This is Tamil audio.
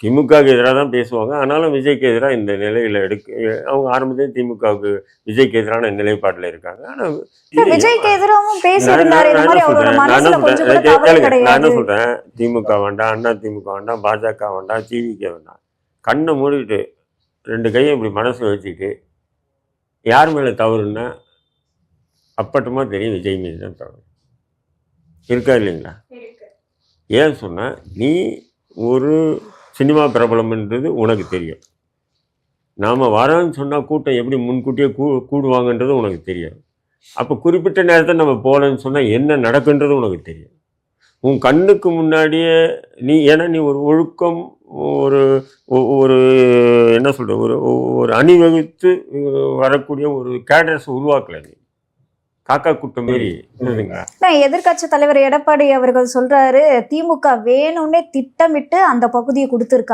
திமுகவுக்கு எதிராக தான் பேசுவாங்க. ஆனாலும் விஜய்க்கு எதிராக இந்த நிலையில் அவங்க ஆரம்பத்திலே திமுகவுக்கு விஜய்க்கு எதிரான நிலைப்பாட்டில் இருக்காங்க. ஆனால் விஜய்க்கு எதிராகவும் பேசியிருந்தாரு. இந்த மாதிரி அவரோட நான் மனசுல என்ன கொஞ்சம் கூட சொல்றேன் கவலை கேளுங்க, நான் என்ன கிடையாது. சொல்றேன், திமுக வேண்டாம், அண்ணா திமுக வேண்டாம், பாஜக வேண்டாம், டிவிக வேண்டாம். கண்ணை மூடிட்டு 2 கையை இப்படி மனசில் வச்சுக்கிட்டு யார் மேலே தவறுன்னா அப்பட்டமாக தெரியும் விஜய் மீது தான் தவறு இருக்கா இல்லைங்களா? ஏன் சொன்னால் நீ ஒரு சினிமா பிரபலம்ன்றது உனக்கு தெரியும். நாம் வரோன்னு சொன்னால் கூட்டம் எப்படி முன்கூட்டியே கூடுவாங்கன்றது உனக்கு தெரியும். அப்போ குறிப்பிட்ட நேரத்தில் நம்ம போகலன்னு சொன்னால் என்ன நடக்குன்றது உனக்கு தெரியும். உன் கண்ணுக்கு முன்னாடியே ஏன்னா நீ ஒரு ஒழுக்கம், ஒரு ஒரு என்ன சொல்கிற, ஒரு அணிவகுத்து வரக்கூடிய ஒரு கேடர்ஸ் உருவாக்கலை. நீ காக்கா கூட்டம் மாரி இருந்துங்களா? எதிர்கட்சி தலைவர் எடப்பாடி அவர்கள் சொல்றாரு, திமுக வேணும்னே திட்டமிட்டு அந்த பகுதியை கொடுத்துருக்காங்க.